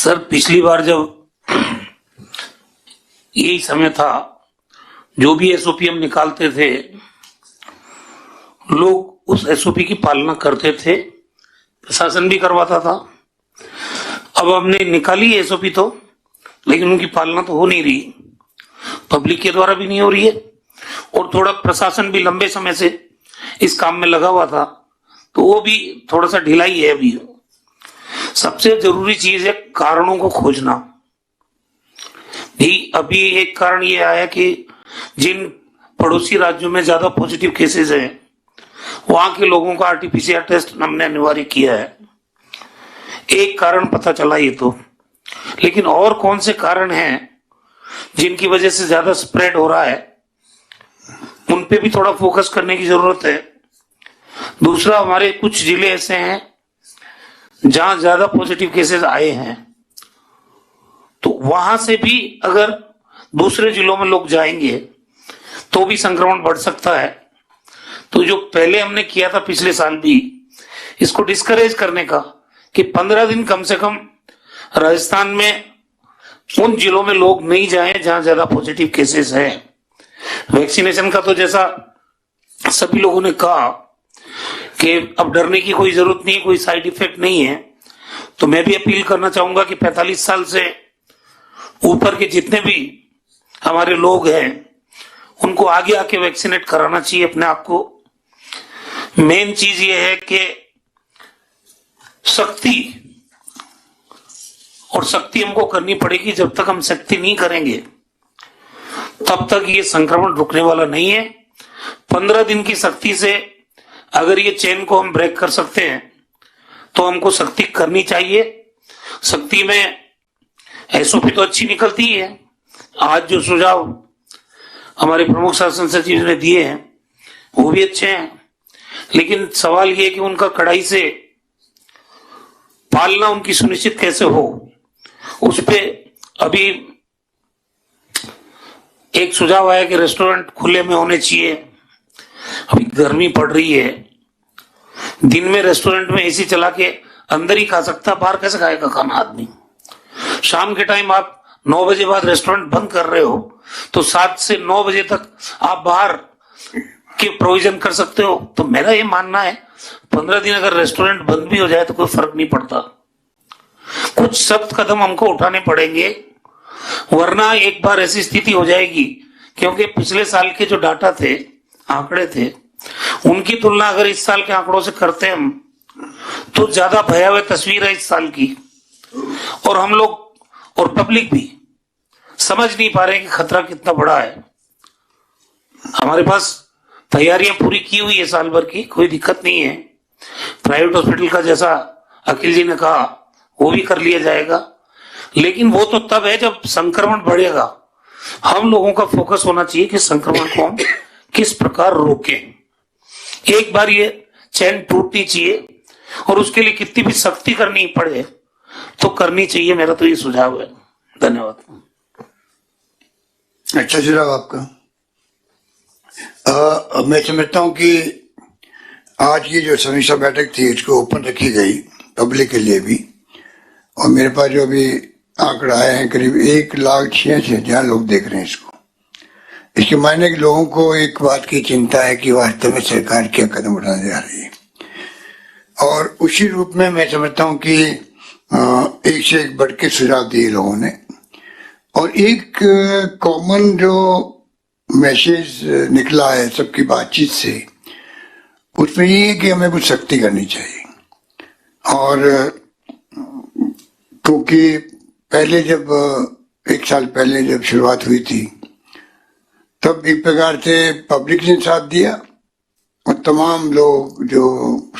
Sir पिछली बार जब यही समय था, जो भी एसओपी हम निकालते थे, लोग उस एसओपी की पालना करते थे, प्रशासन भी करवाता था। अब हमने निकाली एसओपी तो, लेकिन उनकी पालना तो हो नहीं रही, पब्लिक के द्वारा भी नहीं हो रही है, और थोड़ा प्रशासन भी लंबे समय से इस काम में लगा हुआ था, तो वो भी थोड़ा सा ढिलाई है। अभी सबसे जरूरी चीज है कारणों को खोजना। भी अभी एक कारण ये आया कि जिन पड़ोसी राज्यों में ज्यादा पॉजिटिव केसेस हैं, वहां के लोगों का आरटीपीसीआर टेस्ट हमने अनिवार्य किया है। एक कारण पता चला ये तो, लेकिन और कौन से कारण हैं जिनकी वजह से ज्यादा स्प्रेड हो रहा है, उन पे भी थोड़ा फोकस करने की जरूरत है। दूसरा, हमारे कुछ जिले ऐसे हैं जहां ज्यादा पॉजिटिव केसेस आए हैं, तो वहां से भी अगर दूसरे जिलों में लोग जाएंगे तो भी संक्रमण बढ़ सकता है। तो जो पहले हमने किया था पिछले साल भी, इसको डिस्करेज करने का कि 15 दिन कम से कम राजस्थान में उन जिलों में लोग नहीं जाएं जहां ज्यादा पॉजिटिव केसेस हैं। वैक्सीनेशन का तो जैसा सभी लोगों ने कहा कि अब डरने की कोई जरूरत नहीं, कोई साइड इफेक्ट नहीं है। तो मैं भी अपील करना चाहूंगा कि 45 साल से ऊपर के जितने भी हमारे लोग हैं, उनको आगे आके वैक्सीनेट कराना चाहिए अपने आप को। मेन चीज ये है कि सख्ती हमको करनी पड़ेगी। जब तक हम सख्ती नहीं करेंगे तब तक ये संक्रमण रुकने वाला नहीं है। 15 दिन की सख्ती से अगर ये चेन को हम ब्रेक कर सकते हैं तो हमको सख्ती करनी चाहिए। सख्ती में एसओपी तो अच्छी निकलती है। आज जो सुझाव हमारे प्रमुख शासन सचिव ने दिए हैं वो भी अच्छे हैं, लेकिन सवाल ये है कि उनका कड़ाई से पालना उनकी सुनिश्चित कैसे हो, उस पे अभी एक सुझाव आया कि रेस्टोरेंट खुले में होने चाहिए। अभी गर्मी पड़ रही है, दिन में रेस्टोरेंट में एसी चला के अंदर ही खा सकता, बाहर कैसे खाएगा खाना आदमी। शाम के टाइम आप 9 बजे बाद रेस्टोरेंट बंद कर रहे हो, तो 7 से 9 बजे तक आप बाहर के प्रोविजन कर सकते हो। तो मेरा ये मानना है 15 दिन अगर रेस्टोरेंट बंद भी हो जाए तो कोई फर्क नहीं पड़ता। कुछ सख्त कदम हमको उठाने पड़ेंगे, वरना एक बार ऐसी स्थिति हो जाएगी, क्योंकि पिछले साल के जो डाटा थे, आंकड़े थे, उनकी तुलना अगर इस साल के आंकड़ों से करते हैं हम, तो ज्यादा भयावह तस्वीर है इस साल की। और हम लोग और पब्लिक भी समझ नहीं पा रहे कि खतरा कितना बड़ा है। हमारे पास तैयारियां पूरी की हुई है साल भर की, कोई दिक्कत नहीं है। प्राइवेट हॉस्पिटल का जैसा अखिल जी ने कहा वो भी कर लिया जाएगा, लेकिन वो तो तब है जब संक्रमण बढ़ेगा। हम लोगों का फोकस होना चाहिए कि संक्रमण को हम किस प्रकार रोकें। एक बार ये चैन टूटनी चाहिए, और उसके लिए कितनी भी सख्ती करनी पड़े तो करनी चाहिए। मेरा तो ये सुझाव है। धन्यवाद। अच्छा सुझाव आपका। मैं समझता हूँ कि आज की जो समीक्षा बैठक थी इसको ओपन रखी गई पब्लिक के लिए भी, और मेरे पास जो अभी आंकड़ा आए हैं करीब 1,86,000 लोग देख रहे हैं इसको। इसके मायने कि लोगों को एक बात की चिंता है कि वास्तव में सरकार क्या कदम उठाने जा रही है, और उसी रूप में मैं समझता हूँ कि एक से एक बढ़ के सुझाव दिए लोगों ने। और एक कॉमन जो मैसेज निकला है सबकी बातचीत से, उसमें ये है कि हमें कुछ सख्ती करनी चाहिए। और क्योंकि पहले जब 1 साल पहले जब शुरुआत हुई थी, तब एक प्रकार से पब्लिक ने साथ दिया, और तमाम लोग जो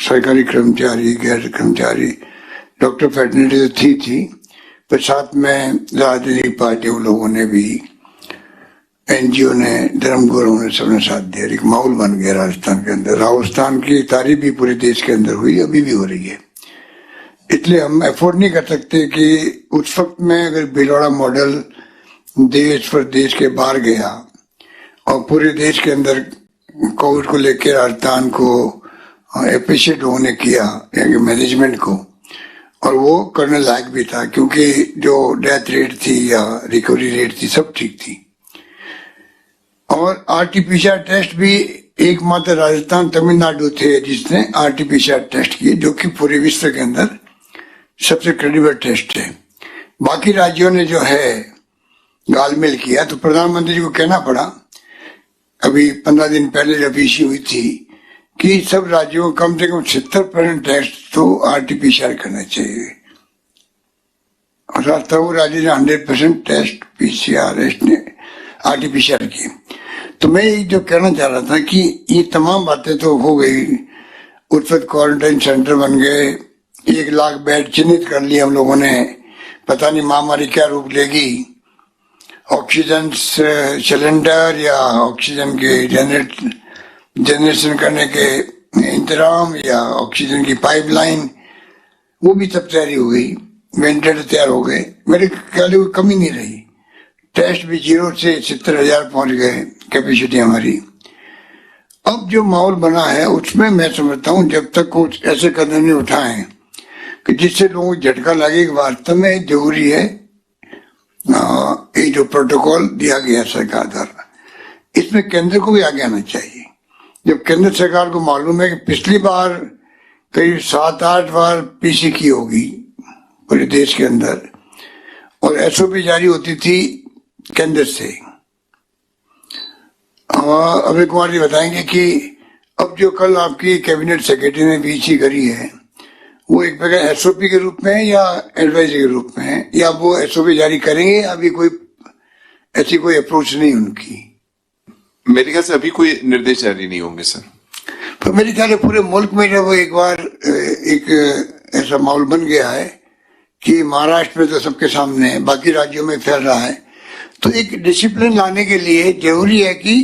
सरकारी कर्मचारी, गैर कर्मचारी, डॉक्टर फैटर्निटी तो थी, पर साथ में राजनीतिक पार्टियों लोगों ने भी, एनजीओ ने, धर्मगुरुओं ने, सबने साथ दिया। एक माहौल बन गया राजस्थान के अंदर। राजस्थान की तारीफ भी पूरे देश के अंदर हुई, अभी भी हो रही है। इसलिए हम अफोर्ड नहीं कर सकते कि उस वक्त में अगर भीलवाड़ा मॉडल देश पर देश के बाहर गया और पूरे देश के अंदर कोविड को लेकर राजस्थान को एप्रिशिएट होने किया, यानी मैनेजमेंट को, और वो करने लायक भी था, क्योंकि जो डेथ रेट थी या रिकवरी रेट थी सब ठीक थी। और आरटीपीसीआर टेस्ट भी एकमात्र राजस्थान तमिलनाडु थे जिसने आरटीपीसीआर टेस्ट किए, जो कि पूरे विश्व के अंदर सबसे क्रेडिबल टेस्ट है। बाकी राज्यों ने जो है गालमेल किया, तो प्रधानमंत्री जी को कहना पड़ा अभी 15 दिन पहले जब इश्यू हुई थी कि सब राज्यों को कम से कम 70% टेस्ट तो आरटीपीसीआर करना चाहिए, और तब राज्य ने 100% टेस्ट पीसीआर ने आरटीपीसीआर की। तो मैं जो कहना चाह रहा था कि ये तमाम बातें तो हो गई, उस वक्त क्वारंटाइन सेंटर बन गए, 1 लाख बेड चिन्हित कर लिए हम लोगों ने, पता नहीं महामारी क्या रूप लेगी, ऑक्सीजन सिलेंडर या ऑक्सीजन के जनरेशन करने के इंतजाम या ऑक्सीजन की पाइपलाइन, वो भी सब तैयारी हो गई, वेंटिलेटर तैयार हो गए, मेरे ख्याल में कोई कमी नहीं रही। टेस्ट भी 0 से 70,000 पहुंच गए कैपेसिटी हमारी। अब जो माहौल बना है उसमें मैं समझता हूँ जब तक कुछ ऐसे कदम नहीं उठाए कि जिससे लोगों को झटका लगे कि वास्तव में जरूरी है ये जो प्रोटोकॉल दिया गया सरकार द्वारा, इसमें केंद्र को भी आगे आना चाहिए। जब केंद्र सरकार को मालूम है कि पिछली बार करीब 7-8 बार पीसी की होगी पूरे देश के अंदर, और एसओपी जारी होती थी केंद्र से। अभय कुमार जी बताएंगे कि अब जो कल आपकी कैबिनेट सेक्रेटरी ने पीसी करी है वो एक प्रकार एसओपी के रूप में या एडवाइजरी के रूप में है, या वो एसओपी जारी करेंगे? अभी कोई ऐसी कोई अप्रोच नहीं उनकी। मेरे ख्याल से अभी कोई निर्देश जारी नहीं होंगे सर। तो मेरे ख्याल पूरे मुल्क में जब एक बार एक ऐसा माहौल बन गया है कि महाराष्ट्र में तो सबके सामने है, बाकी राज्यों में फैल रहा है, तो एक डिसिप्लिन लाने के लिए जरूरी है कि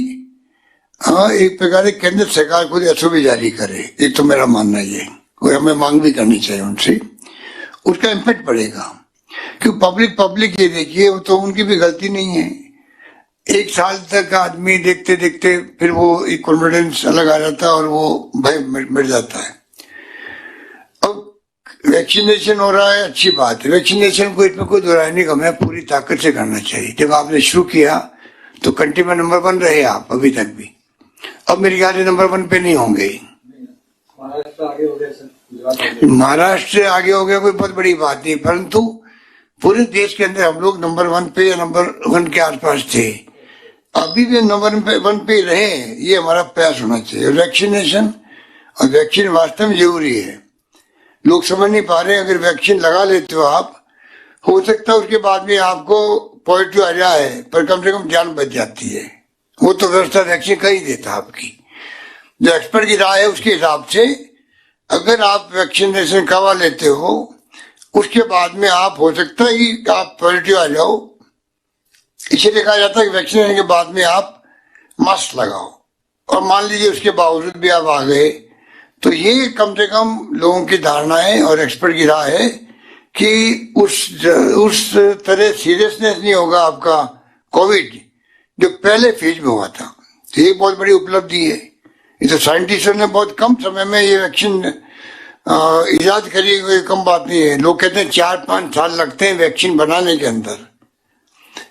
एक प्रकार केंद्र सरकार खुद एसओपी जारी करे। एक तो मेरा मानना ये, और हमें मांग भी करनी चाहिए उनसे, उसका इम्पैक्ट पड़ेगा। क्योंकि पब्लिक ये देखिए, वो तो उनकी भी गलती नहीं है। 1 साल तक आदमी देखते देखते फिर वो एक कॉन्फिडेंस अलग आ जाता है और वो भय मिट जाता है। अब वैक्सीनेशन हो रहा है, अच्छी बात है, वैक्सीनेशन को इसमें कोई दोहराई नहीं, हमें पूरी ताकत से करना चाहिए। जब आपने शुरू किया तो कंट्री में नंबर 1 रहे आप अभी तक भी, अब मेरे ख्याल से नंबर 1 पे नहीं होंगे। महाराष्ट्र आगे हो गया कोई बहुत बड़ी बात नहीं, परंतु पूरे देश के अंदर हम लोग नंबर 1 पे या नंबर 1 के आसपास थे, अभी भी नंबर 1 पे रहे, ये हमारा प्रयास होना चाहिए। वैक्सीनेशन और वैक्सीन वास्तव में जरूरी है, लोग समझ नहीं पा रहे। अगर वैक्सीन लगा लेते हो आप, हो सकता है उसके बाद में आपको पॉजिटिव आ जाए, पर कम से कम जान बच जाती है। वो तो व्यवस्था वैक्सीन कर ही देता आपकी। जो एक्सपर्ट की राय है उसके हिसाब से अगर आप वैक्सीनेशन करवा लेते हो, उसके बाद में आप हो सकता है कि आप पॉजिटिव आ जाओ, इसीलिए कहा जाता है कि वैक्सीन लेने के बाद में आप मास्क लगाओ, और मान लीजिए उसके बावजूद भी आप आ गए, तो ये कम से कम लोगों की धारणा है और एक्सपर्ट की राय है कि उस तरह सीरियसनेस नहीं होगा आपका कोविड जो पहले फेज में हुआ था। तो ये बहुत बड़ी उपलब्धि है। ये तो साइंटिस्टों ने बहुत कम समय में ये वैक्सीन इजाद करी, कोई कम बात नहीं है। लोग कहते हैं 4-5 साल लगते हैं वैक्सीन बनाने के अंदर।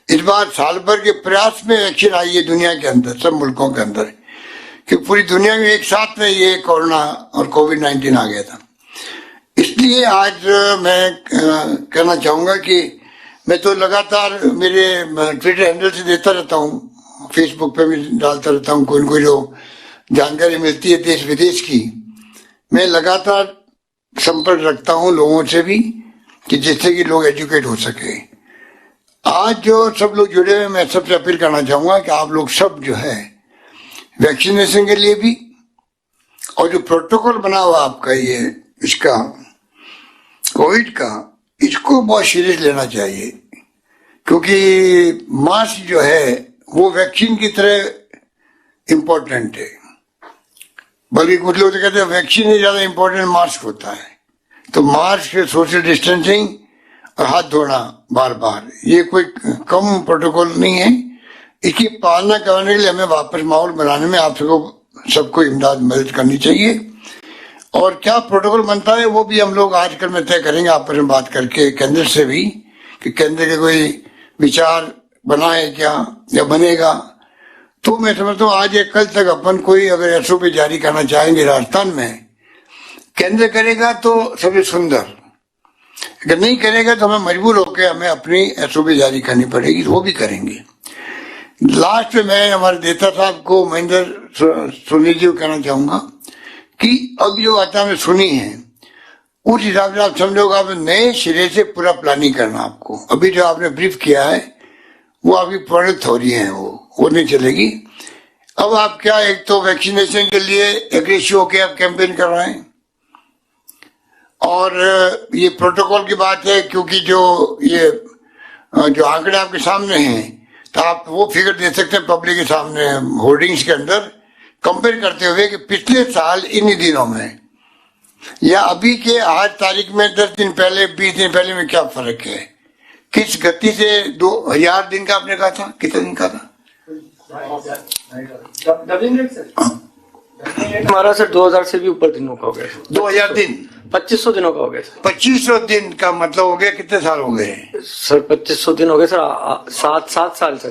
इस बार साल भर के प्रयास में वैक्सीन आई है दुनिया के अंदर, सब मुल्कों के अंदर, कि पूरी दुनिया में एक साथ में ये कोरोना और कोविड-19 आ गया था। इसलिए आज मैं कहना चाहूंगा कि मैं तो लगातार मेरे ट्विटर हैंडल से देता रहता हूँ, फेसबुक पे भी डालता रहता हूँ, कोई जो जानकारी मिलती है देश विदेश की, मैं लगातार संपर्क रखता हूँ लोगों से भी, कि जिससे कि लोग एजुकेट हो सके। आज जो सब लोग जुड़े हुए, मैं सबसे अपील करना चाहूंगा कि आप लोग सब जो है वैक्सीनेशन के लिए भी, और जो प्रोटोकॉल बना हुआ आपका ये इसका कोविड का, इसको बहुत सीरियस लेना चाहिए। क्योंकि मास्क जो है वो वैक्सीन की तरह इम्पोर्टेंट है, बल्कि कुछ लोग तो कहते हैं वैक्सीन ही ज्यादा इम्पोर्टेंट मास्क होता है। तो मास्क, सोशल डिस्टेंसिंग और हाथ धोना बार बार, ये कोई कम प्रोटोकॉल नहीं है। इसकी पालना करने के लिए हमें वापस माहौल बनाने में आप सबको इमदाद मदद करनी चाहिए। और क्या प्रोटोकॉल बनता है वो भी हम लोग आजकल में तय करेंगे आपस में बात करके केंद्र से भी, कि केंद्र के कोई विचार बना है क्या या बनेगा। तो मैं समझता हूँ आज या कल तक अपन कोई अगर एसओपी जारी करना चाहेंगे राजस्थान में, केंद्र करेगा तो सबसे सुंदर, अगर नहीं करेगा तो हमें मजबूर होकर हमें अपनी एसओपी जारी करनी पड़ेगी, वो भी करेंगे। लास्ट में मैं हमारे नेता साहब को, महेंद्र सोनी जी को कहना चाहूंगा कि अब जो वार्ता में सुनी है उस हिसाब से आप समझोगे, आप नए सिरे से पूरा प्लानिंग करना आपको। अभी जो आपने ब्रीफ किया है वो अभी परिणत हो रही है, वो नहीं चलेगी। अब आप क्या, एक तो वैक्सीनेशन के लिए एग्रेसिव होकर आप कैंपेन कर रहे हैं, और ये प्रोटोकॉल की बात है, क्योंकि जो आंकड़े आपके सामने हैं तो आप वो फिगर दे सकते हैं पब्लिक के सामने होर्डिंग्स के अंदर, कंपेयर करते हुए कि पिछले साल इन दिनों में या अभी के आज तारीख में 10 दिन पहले 20 दिन पहले में क्या फर्क है, किस गति से 2000 दिन का आपने कहा था, कितने दिन का था? हमारा सर 2000 से भी ऊपर दिनों का हो गया। 2000 दिन 2500 दिनों का हो गया सर। 2500 दिन का मतलब हो गया कितने साल हो गए सर? 2500 दिन हो गए सर, 7 साल सर।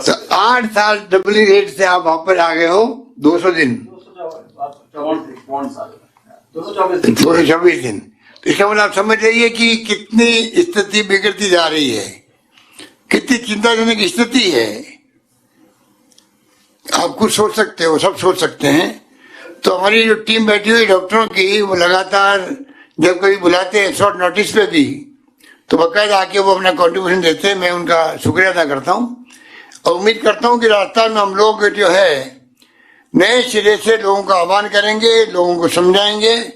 तो 8 साल डबल रेट से आप वापस आ गए हो 200 दिन, 224 दिन। तो इसका मतलब आप समझ जाइए कि कितनी स्थिति बिगड़ती जा रही है, कितनी चिंताजनक स्थिति है। आप कुछ सोच सकते हो, सब सोच सकते हैं। तो हमारी जो टीम बैठी हुई डॉक्टरों की, वो लगातार जब कभी बुलाते हैं शॉर्ट नोटिस पे भी, तो बाकायदा आके वो अपना कंट्रीब्यूशन देते हैं। मैं उनका शुक्रिया अदा करता हूँ और उम्मीद करता हूँ कि राजस्थान में हम लोग जो है नए सिरे से लोगों का आह्वान करेंगे, लोगों को समझाएंगे,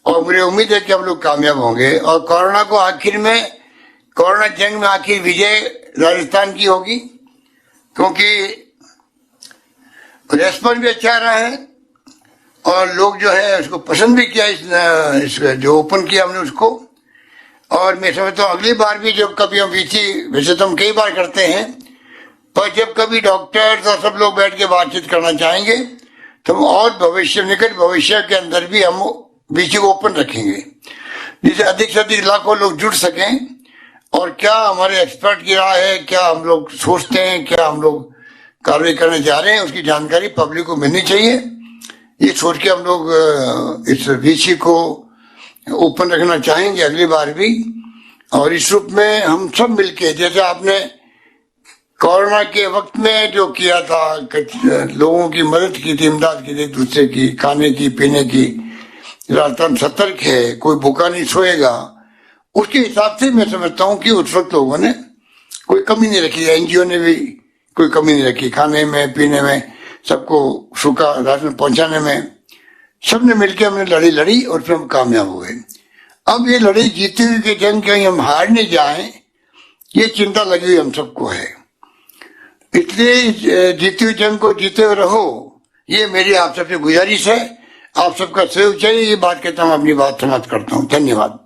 और मुझे उम्मीद है कि हम लोग कामयाब होंगे। और कोरोना को आखिर में, कोरोना जंग में आखिर विजय राजस्थान की होगी, क्योंकि रेस्पॉन्स भी अच्छा रहा है और लोग जो है उसको पसंद भी किया, इस जो ओपन किया हमने उसको। और मैं समझता हूँ अगली बार भी जब कभी हम वैसे तो हम कई बार करते हैं, पर जब कभी डॉक्टर्स और सब लोग बैठ के बातचीत करना चाहेंगे तो हम और भविष्य, निकट भविष्य के अंदर भी हम बीच को ओपन रखेंगे, जिससे अधिक से अधिक लाखों लोग जुड़ सकें। और क्या हमारे एक्सपर्ट की राय है, क्या हम लोग सोचते हैं, क्या हम लोग कार्रवाई करने जा रहे हैं, उसकी जानकारी पब्लिक को मिलनी चाहिए। ये सोच के हम लोग इस वीसी को ओपन रखना चाहेंगे अगली बार भी। और इस रूप में हम सब मिलके, जैसे आपने कोरोना के वक्त में जो किया था, लोगों की मदद की थी, इमदाद की थी एक दूसरे की, खाने की, पीने की, राजस्थान सतर्क है, कोई भूखा नहीं सोएगा, उसके हिसाब से मैं समझता हूँ कि उस वक्त लोगों ने कोई कमी नहीं रखी, एनजीओ ने भी कोई कमी नहीं रखी, खाने में, पीने में, सबको सूखा राशन पहुंचाने में। सबने मिलकर हमने लड़ी लड़ी और फिर हम कामयाब हुए। अब ये लड़ाई जीते हुए की जंग कहीं हम हार नहीं जाएं, ये चिंता लगी हुई हम सबको है। इसलिए जीती हुई जंग को जीते हुए रहो, ये मेरी आप सबसे गुजारिश है। आप सबका सहयोग चाहिए, ये बात कहता हूँ, अपनी बात समाप्त करता हूँ। धन्यवाद।